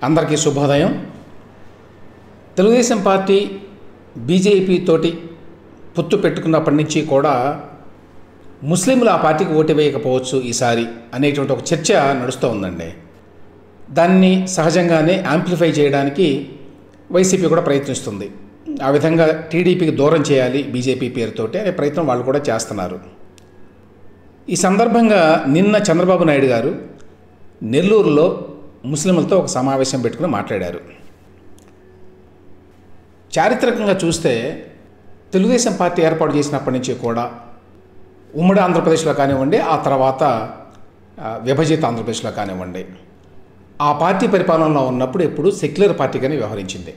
అందరికీ శుభోదయం. Telugu Desam party BJP తోటి పొత్తు పెట్టుకున్నప్పటి నుంచి కూడా ముస్లింలు ఆ పార్టీకి ఓటు వేయకపోవచ్చు ఈసారి అనేటువంటి ఒక చర్చ నడుస్తూ ఉందండి. దాన్ని సహజంగానే యాంప్లిఫై చేయడానికి వైసీపీ కూడా ప్రయత్నిస్తుంది. ఆ విధంగా టీడీపీకి దూరం చేయాలి బీజేపీ పేరుతోటి అనే ప్రయత్నం వాళ్ళు కూడా చేస్తున్నారు. ఈ సందర్భంగా నిన్న చంద్రబాబు నాయుడు గారు నెల్లూరులో ముస్లింలతో ఒక సమావేశం పెట్టుకుని మాట్లాడారు. చారిత్రకంగా చూస్తే తెలుగుదేశం పార్టీ ఏర్పాటు చేసినప్పటి నుంచి కూడా ఉమ్మడి ఆంధ్రప్రదేశ్లో కానివ్వండి, ఆ తర్వాత విభజిత ఆంధ్రప్రదేశ్లో కానివ్వండి, ఆ పార్టీ పరిపాలనలో ఉన్నప్పుడు ఎప్పుడు సెక్యులర్ పార్టీగానే వ్యవహరించింది.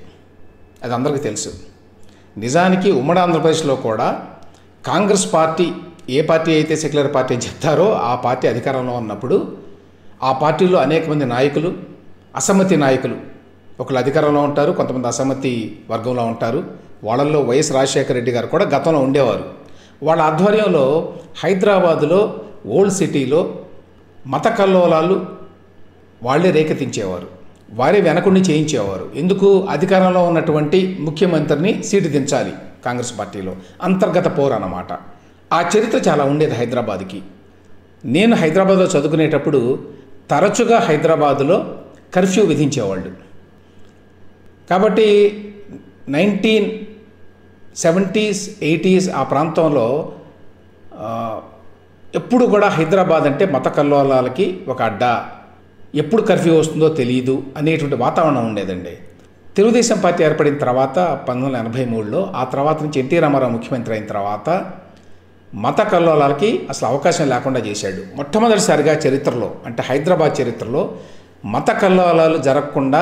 అది అందరికీ తెలుసు. నిజానికి ఉమ్మడి ఆంధ్రప్రదేశ్లో కూడా కాంగ్రెస్ పార్టీ ఏ పార్టీ అయితే సెక్యులర్ పార్టీ అని చెప్తారో ఆ పార్టీ అధికారంలో ఉన్నప్పుడు ఆ పార్టీలో అనేక మంది నాయకులు, అసమ్మతి నాయకులు, ఒకళ్ళు అధికారంలో ఉంటారు, కొంతమంది అసమ్మతి వర్గంలో ఉంటారు. వాళ్ళల్లో వైఎస్ రాజశేఖర రెడ్డి గారు కూడా గతంలో ఉండేవారు. వాళ్ళ ఆధ్వర్యంలో హైదరాబాదులో ఓల్డ్ సిటీలో మత కల్లోలాలు వాళ్ళే రేకెత్తించేవారు, వారే వెనకుండి చేయించేవారు. ఎందుకు? అధికారంలో ఉన్నటువంటి ముఖ్యమంత్రిని సీటు దించాలి కాంగ్రెస్ పార్టీలో. అంతర్గత పోరు అన్నమాట. ఆ చరిత్ర చాలా ఉండేది హైదరాబాద్కి. నేను హైదరాబాద్లో చదువుకునేటప్పుడు తరచుగా హైదరాబాదులో కర్ఫ్యూ విధించేవాళ్ళు. కాబట్టి 1970s, 80s ఆ ప్రాంతంలో ఎప్పుడు కూడా హైదరాబాద్ అంటే మత కల్లోలాలకి ఒక అడ్డా, ఎప్పుడు కర్ఫ్యూ వస్తుందో తెలియదు అనేటువంటి వాతావరణం ఉండేదండి. తెలుగుదేశం పార్టీ ఏర్పడిన తర్వాత 1983లో, ఆ తర్వాత నుంచి ఎన్టీ రామారావు ముఖ్యమంత్రి అయిన తర్వాత మత కల్లోలాలకి అసలు అవకాశం లేకుండా చేశాడు. మొట్టమొదటిసారిగా చరిత్రలో, అంటే హైదరాబాద్ చరిత్రలో మత కల్లోలాలు జరగకుండా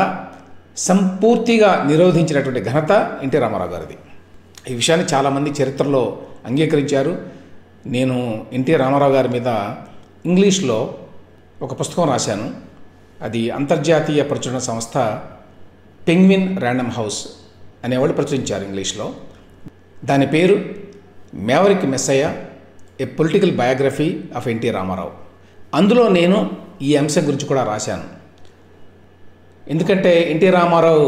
సంపూర్తిగా నిరోధించినటువంటి ఘనత ఎన్టీ రామారావు గారిది. ఈ విషయాన్ని చాలామంది చరిత్రలో అంగీకరించారు. నేను ఎన్టీ రామారావు గారి మీద ఇంగ్లీష్లో ఒక పుస్తకం రాశాను. అది అంతర్జాతీయ ప్రచురణ సంస్థ పెంగ్విన్ ర్యాండమ్ హౌస్ అనేవాళ్ళు ప్రచురించారు ఇంగ్లీష్లో. దాని పేరు maverick messiah, a political biography of NT Ramarao. అందులో నేను ఈ అంశం గురించి కూడా రాశాను. ఎందుకంటే ఎన్టీ రామారావు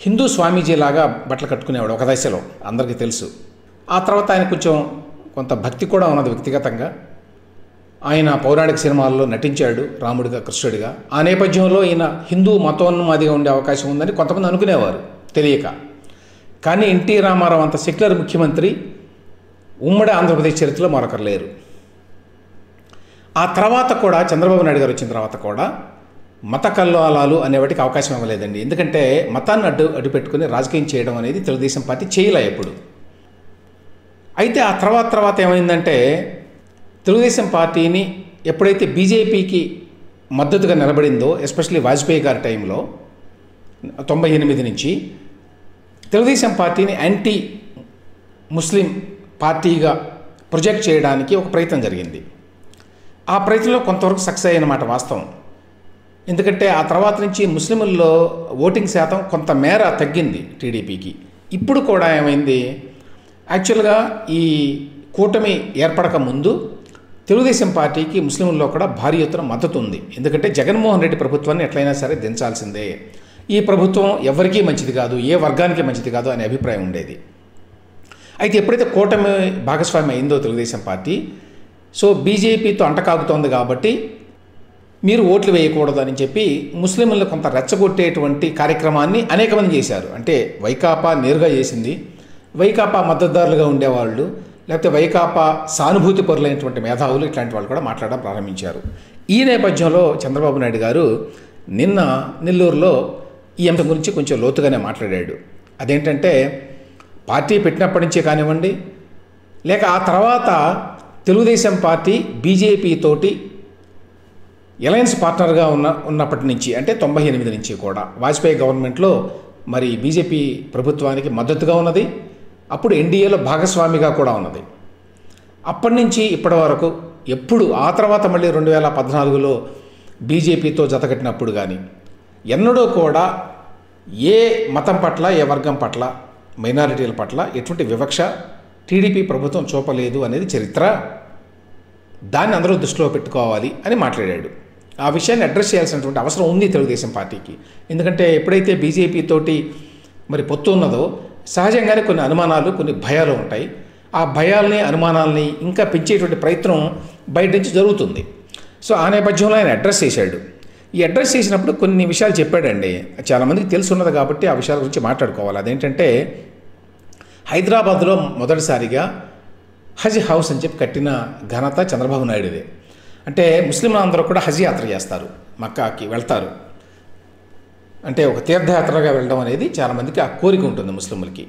హిందూ స్వామీజీలాగా బట్టలు కట్టుకునేవాడు ఒక దశలో, అందరికీ తెలుసు. ఆ తర్వాత ఆయన కొంత భక్తి కూడా ఉన్నది వ్యక్తిగతంగా. ఆయన పౌరాణిక సినిమాల్లో నటించాడు, రాముడిగా, కృష్ణుడిగా. ఆ నేపథ్యంలో ఈయన హిందూ మతోన్మాదిగా ఉండే అవకాశం ఉందని కొంతమంది అనుకునేవారు తెలియక. కానీ ఎన్టీ రామారావు అంత సెక్యులర్ ముఖ్యమంత్రి ఉమ్మడి ఆంధ్రప్రదేశ్ చరిత్రలో మరొకరు లేరు. ఆ తర్వాత కూడా చంద్రబాబు నాయుడు గారు వచ్చిన తర్వాత కూడా మత కల్లోలాలు అనేవాటికి అవకాశం ఇవ్వలేదండి. ఎందుకంటే మతాన్ని అడ్డు పెట్టుకుని రాజకీయం చేయడం అనేది తెలుగుదేశం పార్టీ చేయలే ఎప్పుడు. అయితే ఆ తర్వాత ఏమైందంటే తెలుగుదేశం పార్టీని ఎప్పుడైతే బీజేపీకి మద్దతుగా నిలబడిందో, ఎస్పెషల్లీ వాజ్పేయి గారి టైంలో 98 నుంచి తెలుగుదేశం పార్టీని యాంటీ ముస్లిం పార్టీగా ప్రొజెక్ట్ చేయడానికి ఒక ప్రయత్నం జరిగింది. ఆ ప్రయత్నంలో కొంతవరకు సక్సెస్ అయ్యనమాట వాస్తవం. ఎందుకంటే ఆ తర్వాత నుంచి ముస్లింల్లో ఓటింగ్ శాతం కొంతమేర తగ్గింది టీడీపీకి. ఇప్పుడు కూడా ఏమైంది, యాక్చువల్గా ఈ కూటమి ఏర్పడక ముందు తెలుగుదేశం పార్టీకి ముస్లింల్లో కూడా భారీ ఎత్తున మద్దతు ఉంది. ఎందుకంటే జగన్మోహన్ రెడ్డి ప్రభుత్వాన్ని ఎట్లయినా సరే దించాల్సిందే, ఈ ప్రభుత్వం ఎవరికీ మంచిది కాదు, ఏ వర్గానికి మంచిది కాదు అనే అభిప్రాయం ఉండేది. అయితే ఎప్పుడైతే కూటమి భాగస్వామి అయిందో తెలుగుదేశం పార్టీ, సో బీజేపీతో అంటకాగుతోంది కాబట్టి మీరు ఓట్లు వేయకూడదు అని చెప్పి ముస్లింలను కొంత రెచ్చగొట్టేటువంటి కార్యక్రమాన్ని అనేక మంది చేశారు. అంటే వైకాపా నేరుగా చేసింది, వైకాపా మద్దతుదారులుగా ఉండేవాళ్ళు, లేకపోతే వైకాపా సానుభూతి పరులైనటువంటి మేధావులు, ఇట్లాంటి వాళ్ళు కూడా మాట్లాడడం ప్రారంభించారు. ఈ నేపథ్యంలో చంద్రబాబు నాయుడు గారు నిన్న నెల్లూరులో ఈ అంశం గురించి కొంచెం లోతుగానే మాట్లాడాడు. అదేంటంటే పార్టీ పెట్టినప్పటి నుంచే కానివ్వండి, లేక ఆ తర్వాత తెలుగుదేశం పార్టీ బీజేపీ తోటి అలయన్స్ పార్ట్నర్గా ఉన్నప్పటి నుంచి, అంటే 98 నుంచి కూడా వాజ్పేయి గవర్నమెంట్లో మరి బీజేపీ ప్రభుత్వానికి మద్దతుగా ఉన్నది. అప్పుడు ఎన్డీఏలో భాగస్వామిగా కూడా ఉన్నది. అప్పటి నుంచి ఇప్పటి వరకు ఎప్పుడు, ఆ తర్వాత మళ్ళీ 2014లో బీజేపీతో జతకట్టినప్పుడు కానీ ఎన్నడూ కూడా ఏ మతం పట్ల, ఏ వర్గం పట్ల, మైనారిటీల పట్ల ఎటువంటి వివక్ష టీడీపీ ప్రభుత్వం చూపలేదు అనేది చరిత్ర. దాన్ని అందరూ దృష్టిలో పెట్టుకోవాలి అని మాట్లాడాడు. ఆ విషయాన్ని అడ్రస్ చేయాల్సినటువంటి అవసరం ఉంది తెలుగుదేశం పార్టీకి. ఎందుకంటే ఎప్పుడైతే బీజేపీ తోటి మరి పొత్తు ఉన్నదో సహజంగానే కొన్ని అనుమానాలు, కొన్ని భయాలు ఉంటాయి. ఆ భయాల్ని, అనుమానాలని ఇంకా పెంచేటువంటి ప్రయత్నం బయట నుంచి జరుగుతుంది. సో ఆ నేపథ్యంలో ఆయన అడ్రస్ చేశాడు. ఈ అడ్రస్ చేసినప్పుడు కొన్ని విషయాలు చెప్పాడండి. చాలామందికి తెలుసున్నది కాబట్టి ఆ విషయాల గురించి మాట్లాడుకోవాలి. అదేంటంటే హైదరాబాద్లో మొదటిసారిగా హజ్ హౌస్ అని చెప్పి కట్టిన ఘనత చంద్రబాబు నాయుడుదే. అంటే ముస్లింలు అందరూ కూడా హజ్ యాత్ర చేస్తారు, మక్కాకి వెళ్తారు. అంటే ఒక తీర్థయాత్రగా వెళ్ళడం అనేది చాలామందికి ఆ కోరిక ఉంటుంది ముస్లింలకి.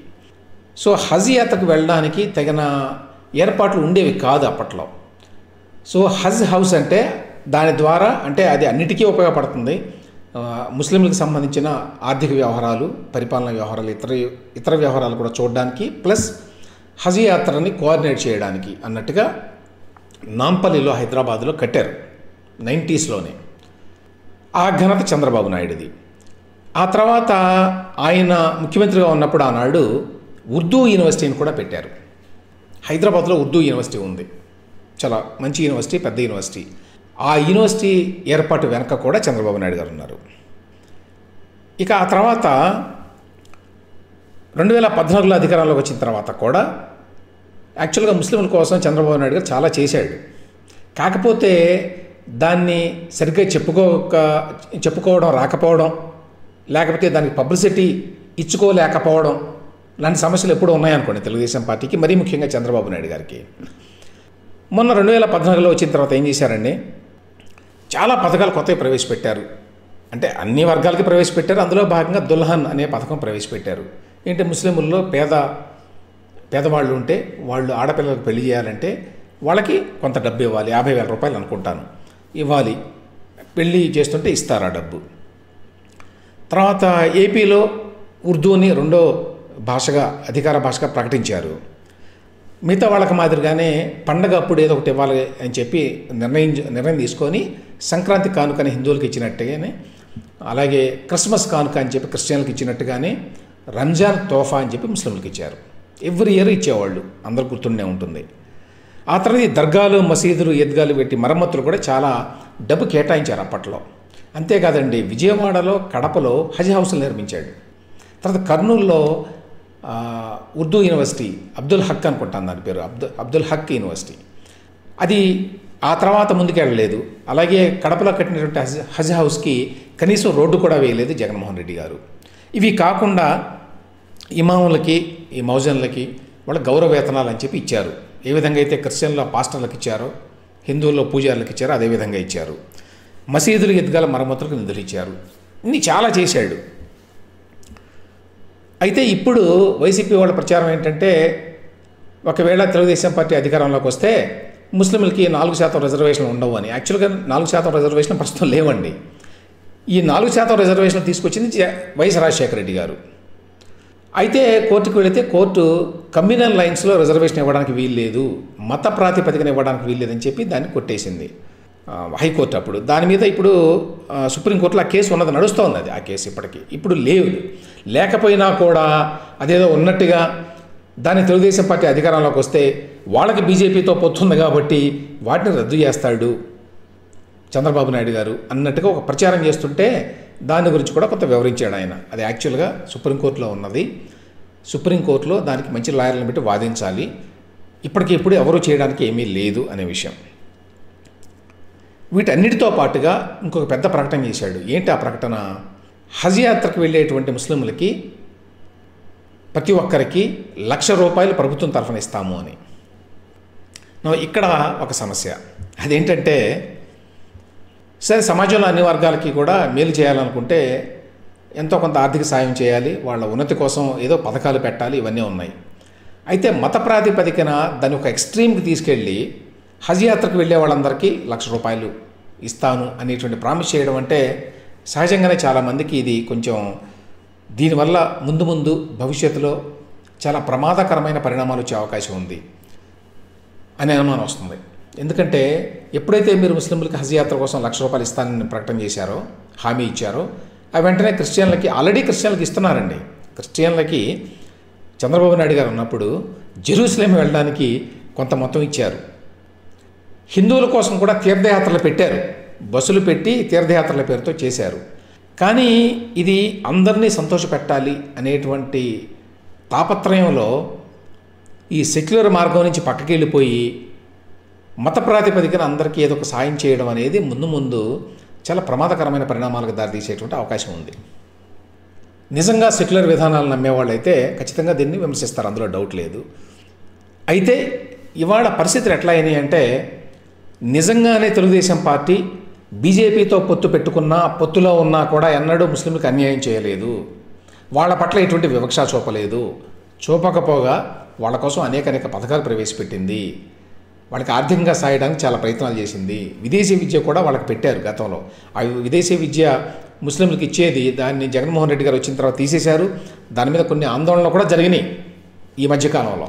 సో హజ్ యాత్రకు వెళ్ళడానికి తగిన ఏర్పాట్లు ఉండేవి కాదు అప్పట్లో. సో హజ్ హౌస్ అంటే దాని ద్వారా అంటే అది అన్నిటికీ ఉపయోగపడుతుంది. ముస్లింలకు సంబంధించిన ఆర్థిక వ్యవహారాలు, పరిపాలనా వ్యవహారాలు, ఇతర వ్యవహారాలు కూడా చూడడానికి, ప్లస్ హజ్ యాత్రని కోఆర్డినేట్ చేయడానికి అన్నట్టుగా నాంపల్లిలో హైదరాబాద్లో కట్టారు 90స్లోనే. ఆ ఘనత చంద్రబాబు నాయుడుది. ఆ తర్వాత ఆయన ముఖ్యమంత్రిగా ఉన్నప్పుడు ఆనాడు ఉర్దూ యూనివర్సిటీని కూడా పెట్టారు. హైదరాబాద్లో ఉర్దూ యూనివర్సిటీ ఉంది, చాలా మంచి యూనివర్సిటీ, పెద్ద యూనివర్సిటీ. ఆ యూనివర్సిటీ ఏర్పాటు వెనక కూడా చంద్రబాబు నాయుడు గారు ఉన్నారు. ఇక ఆ తర్వాత 2014లో అధికారంలోకి వచ్చిన తర్వాత కూడా యాక్చువల్గా ముస్లింల కోసం చంద్రబాబు నాయుడు గారు చాలా చేశాడు. కాకపోతే దాన్ని సరిగ్గా చెప్పుకోవడం రాకపోవడం, లేకపోతే దానికి పబ్లిసిటీ ఇచ్చుకోలేకపోవడం లాంటి సమస్యలు ఎప్పుడూ ఉన్నాయనుకోండి తెలుగుదేశం పార్టీకి, మరీ ముఖ్యంగా చంద్రబాబు నాయుడు గారికి. మొన్న 2014లో వచ్చిన తర్వాత ఏం చేశారండి, చాలా పథకాలు కొత్తవి ప్రవేశపెట్టారు. అంటే అన్ని వర్గాలకి ప్రవేశపెట్టారు. అందులో భాగంగా దుల్హన్ అనే పథకం ప్రవేశపెట్టారు. ఏంటి, ముస్లింల్లో పేదవాళ్ళు ఉంటే వాళ్ళు ఆడపిల్లలకు పెళ్లి చేయాలంటే వాళ్ళకి కొంత డబ్బు ఇవ్వాలి, 50,000 రూపాయలు అనుకుంటాను ఇవ్వాలి, పెళ్ళి చేస్తుంటే ఇస్తారు ఆ డబ్బు. తర్వాత ఏపీలో ఉర్దూని రెండో భాషగా, అధికార భాషగా ప్రకటించారు. మిగతా వాళ్ళకి మాదిరిగానే పండగ అప్పుడు ఏదో ఒకటి ఇవ్వాలి అని చెప్పి నిర్ణయం తీసుకొని సంక్రాంతి కానుకని హిందువులకు ఇచ్చినట్టుగానే, అలాగే క్రిస్మస్ కానుక అని చెప్పి క్రిస్టియన్లకు ఇచ్చినట్టుగానే రంజాన్ తోఫా అని చెప్పి ముస్లింలకు ఇచ్చారు. ఎవ్రీ ఇయర్ ఇచ్చేవాళ్ళు, అందరూ గుర్తుండే ఉంటుంది. ఆ తర్వాత ఈ దర్గాలు, మసీదులు, ఈద్గాలు పెట్టి మరమ్మతులు కూడా చాలా డబ్బు కేటాయించారు అప్పట్లో. అంతేకాదండి, విజయవాడలో, కడపలో హజ్ హౌస్లు నిర్మించాడు. తర్వాత కర్నూలులో ఉర్దూ యూనివర్సిటీ, అబ్దుల్ హక్ అనుకుంటాను దాని పేరు, అబ్దుల్ హక్ యూనివర్సిటీ, అది ఆ తర్వాత ముందుకెళ్ళలేదు. అలాగే కడపలో కట్టినటువంటి హజ్ హౌస్కి కనీసం రోడ్డు కూడా వేయలేదు జగన్మోహన్ రెడ్డి గారు. ఇవి కాకుండా ఇమాములకి, ఈ మౌజన్లకి వాళ్ళ గౌరవ వేతనాలు అని చెప్పి ఇచ్చారు. ఏ విధంగా అయితే క్రిస్టియన్లో పాస్టర్లకు ఇచ్చారో, హిందువుల్లో పూజారులకు ఇచ్చారో అదేవిధంగా ఇచ్చారు. మసీదులు, ఈద్గాల మరమ్మతులకు నిధులు ఇచ్చారు. ఇన్ని చాలా చేశాడు. అయితే ఇప్పుడు వైసీపీ వాళ్ళ ప్రచారం ఏంటంటే, ఒకవేళ తెలుగుదేశం పార్టీ అధికారంలోకి వస్తే ముస్లింలకి 4% రిజర్వేషన్లు ఉండవు అని. యాక్చువల్గా 4% రిజర్వేషన్లు ప్రస్తుతం లేవండి. ఈ 4% రిజర్వేషన్లు తీసుకొచ్చింది వైఎస్ రాజశేఖర రెడ్డి గారు. అయితే కోర్టుకు వెళితే కోర్టు కమ్యూనల్ లైన్స్లో రిజర్వేషన్ ఇవ్వడానికి వీల్లేదు, మత ప్రాతిపదికన ఇవ్వడానికి వీల్లేదని చెప్పి దాన్ని కొట్టేసింది హైకోర్టు. అప్పుడు దాని మీద ఇప్పుడు సుప్రీంకోర్టులో ఆ కేసు ఉన్నది, నడుస్తోంది. అది ఆ కేసు ఇప్పుడు లేకపోయినా కూడా అదేదో ఉన్నట్టుగా దాన్ని తెలుగుదేశం పార్టీ అధికారంలోకి వస్తే వాళ్ళకి బీజేపీతో పొత్తుంది కాబట్టి వాటిని రద్దు చేస్తాడు చంద్రబాబు నాయుడు గారు అన్నట్టుగా ఒక ప్రచారం చేస్తుంటే దాని గురించి కూడా కొంత వివరించాడు ఆయన. అది యాక్చువల్గా సుప్రీంకోర్టులో ఉన్నది. సుప్రీంకోర్టులో దానికి మంచి లాయర్లను పెట్టి వాదించాలి. ఇప్పటికిప్పుడు ఎవరూ చేయడానికి ఏమీ లేదు అనే విషయం. వీటన్నిటితో పాటుగా ఇంకొక పెద్ద ప్రకటన చేశాడు. ఏంటి ఆ ప్రకటన? హజ్ యాత్రకు వెళ్ళేటువంటి ముస్లింలకి ప్రతి ఒక్కరికి ₹1,00,000 ప్రభుత్వం తరఫున ఇస్తాము అని. ఇక్కడ ఒక సమస్య అదేంటంటే, సరే సమాజంలో అన్ని వర్గాలకి కూడా మేలు చేయాలనుకుంటే ఎంతో కొంత ఆర్థిక సాయం చేయాలి, వాళ్ళ ఉన్నతి కోసం ఏదో పథకాలు పెట్టాలి, ఇవన్నీ ఉన్నాయి. అయితే మత ప్రాతిపదికన దాన్ని ఒక ఎక్స్ట్రీమ్కి తీసుకెళ్ళి హజ్ యాత్రకు వెళ్ళే వాళ్ళందరికీ ₹1,00,000 ఇస్తాను అనేటువంటి ప్రామిస్ చేయడం అంటే సహజంగానే చాలామందికి ఇది కొంచెం దీనివల్ల ముందు భవిష్యత్తులో చాలా ప్రమాదకరమైన పరిణామాలు వచ్చే అవకాశం ఉంది అనే అనుమానం వస్తుంది. ఎందుకంటే ఎప్పుడైతే మీరు ముస్లింలకు హజ్ యాత్ర కోసం ₹1,00,000 ఇస్తానని ప్రకటన చేశారో, హామీ ఇచ్చారో, అవి వెంటనే ఆల్రెడీ క్రిస్టియన్లకి ఇస్తున్నారండి. క్రిస్టియన్లకి చంద్రబాబు నాయుడు గారు ఉన్నప్పుడు జెరూసలేం వెళ్ళడానికి కొంత మొత్తం ఇచ్చారు. హిందువుల కోసం కూడా తీర్థయాత్రలు పెట్టారు. బస్సులు పెట్టి తీర్థయాత్రల పేరుతో చేశారు. కానీ ఇది అందరినీ సంతోషపెట్టాలి అనేటువంటి తాపత్రయంలో ఈ సెక్యులర్ మార్గం నుంచి పక్కకి వెళ్ళిపోయి మత ప్రాతిపదికన అందరికీ ఏదో ఒక సాయం చేయడం అనేది ముందు ముందు చాలా ప్రమాదకరమైన పరిణామాలకు దారితీసేటువంటి అవకాశం ఉంది. నిజంగా సెక్యులర్ విధానాలు నమ్మేవాళ్ళు అయితే ఖచ్చితంగా దీన్ని విమర్శిస్తారు, అందులో డౌట్ లేదు. అయితే ఇవాళ పరిస్థితులు ఎట్లా అయినాయి అంటే, నిజంగానే తెలుగుదేశం పార్టీ బీజేపీతో పొత్తు పెట్టుకున్నా, పొత్తులో ఉన్నా కూడా ఎన్నడూ ముస్లింలకు అన్యాయం చేయలేదు, వాళ్ళ పట్ల ఎటువంటి వివక్ష చూపలేదు. చూపకపోగా వాళ్ళ కోసం అనేక పథకాలు ప్రవేశపెట్టింది, వాళ్ళకి ఆర్థికంగా సాయడానికి చాలా ప్రయత్నాలు చేసింది. విదేశీ విద్య కూడా వాళ్ళకి పెట్టారు గతంలో. ఆ విదేశీ విద్య ముస్లింలకు ఇచ్చేది, దాన్ని జగన్మోహన్ రెడ్డి గారు వచ్చిన తర్వాత తీసేశారు. దాని మీద కొన్ని ఆందోళనలు కూడా జరిగినాయి ఈ మధ్యకాలంలో.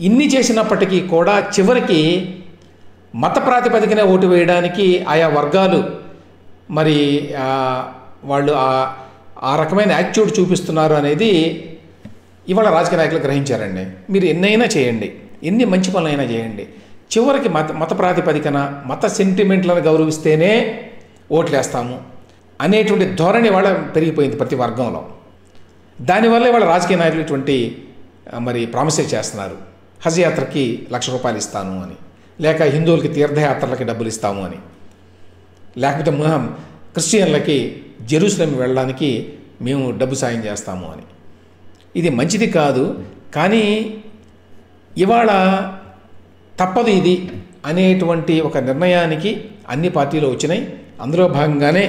ఇన్ని చేసినప్పటికీ కూడా చివరికి మత ప్రాతిపదికనే ఓటు వేయడానికి ఆయా వర్గాలు మరి వాళ్ళు ఆ రకమైన యాటిట్యూడ్ చూపిస్తున్నారు అనేది ఇవాళ రాజకీయ నాయకులు గ్రహించారండి. మీరు ఎన్నైనా చేయండి, ఎన్ని మంచి పనులైనా చేయండి, చివరికి మత ప్రాతిపదికన మత సెంటిమెంట్లను గౌరవిస్తేనే ఓట్లేస్తాము అనేటువంటి ధోరణి వాళ్ళ పెరిగిపోయింది ప్రతి వర్గంలో. దానివల్ల వాళ్ళ రాజకీయ నాయకులు ఇటువంటి మరి ప్రామిసెస్ చేస్తున్నారు. హజ్ యాత్రకి ₹1,00,000 ఇస్తాను అని, లేక హిందువులకి తీర్థయాత్రలకి డబ్బులు ఇస్తాము అని, లేకపోతే క్రిస్టియన్లకి జెరూసలేం వెళ్ళడానికి మేము డబ్బు సాయం చేస్తాము అని. ఇది మంచిది కాదు. కానీ ఇవాళ తప్పదు ఇది అనేటువంటి ఒక నిర్ణయానికి అన్ని పార్టీలు వచ్చినాయి. అందులో భాగంగానే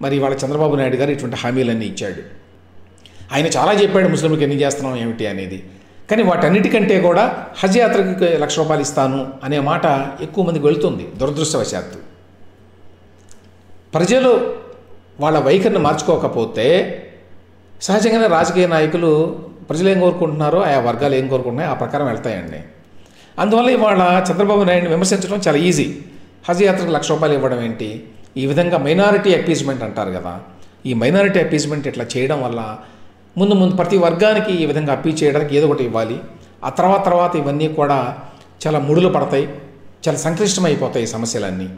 మరి ఇవాళ చంద్రబాబు నాయుడు గారు ఇటువంటి హామీలన్నీ ఇచ్చాడు. ఆయన చాలా చెప్పాడు ముస్లింలకు ఎన్ని చేస్తున్నాం ఏమిటి అనేది. కానీ వాటన్నిటికంటే కూడా హజ్ యాత్రకి ₹1,00,000 ఇస్తాను అనే మాట ఎక్కువ మందికి వెళుతుంది దురదృష్టవశాత్తు. ప్రజలు వాళ్ళ వైఖరిని మార్చుకోకపోతే సహజంగానే రాజకీయ నాయకులు ప్రజలు ఏం కోరుకుంటున్నారో, ఆయా వర్గాలు ఏం కోరుకుంటున్నాయో ఆ ప్రకారం వెళ్తాయండి. అందువల్ల ఇవాళ చంద్రబాబు నాయుడిని విమర్శించడం చాలా ఈజీ. హజ్ యాత్రకు ₹1,00,000 ఇవ్వడం ఏంటి? ఈ విధంగా మైనారిటీ అపీజ్మెంట్ అంటారు కదా, ఈ మైనారిటీ అపీజ్మెంట్ ఇట్లా చేయడం వల్ల ముందు ప్రతి వర్గానికి ఈ విధంగా అప్పీల్ చేయడానికి ఏదో ఒకటి ఇవ్వాలి. ఆ తర్వాత ఇవన్నీ కూడా చాలా ముడులు పడతాయి, చాలా సంక్లిష్టమైపోతాయి ఈ సమస్యలన్నీ.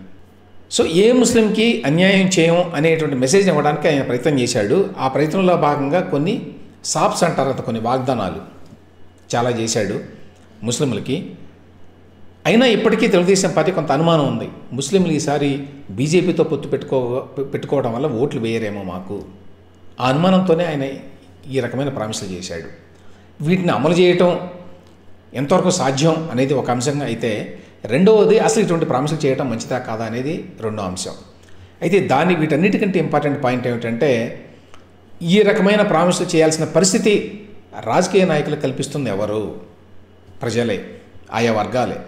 సో ఏ ముస్లింకి అన్యాయం చేయం అనేటువంటి మెసేజ్ ఇవ్వడానికి ఆయన ప్రయత్నం చేశాడు. ఆ ప్రయత్నంలో భాగంగా కొన్ని సాప్స్ అంటారు కదా, కొన్ని వాగ్దానాలు చాలా చేశాడు ముస్లింలకి. అయినా ఇప్పటికీ తెలుగుదేశం పార్టీ కొంత అనుమానం ఉంది, ముస్లింలు ఈసారి బీజేపీతో పొత్తు పెట్టుకోవడం వల్ల ఓట్లు వేయరేమో మాకు. ఆ అనుమానంతోనే ఆయన ఈ రకమైన ప్రామిసులు చేశాడు. వీటిని అమలు చేయటం ఎంతవరకు సాధ్యం అనేది ఒక అంశంగా అయితే, రెండవది అసలు ఇటువంటి ప్రామిసులు చేయటం మంచిదా కాదా అనేది రెండో అంశం. అయితే వీటన్నిటికంటే ఇంపార్టెంట్ పాయింట్ ఏమిటంటే, ఈ రకమైన ప్రామిసులు చేయాల్సిన పరిస్థితి రాజకీయ నాయకులు కల్పిస్తుంది ఎవరు? ప్రజలే, ఆయా వర్గాలే.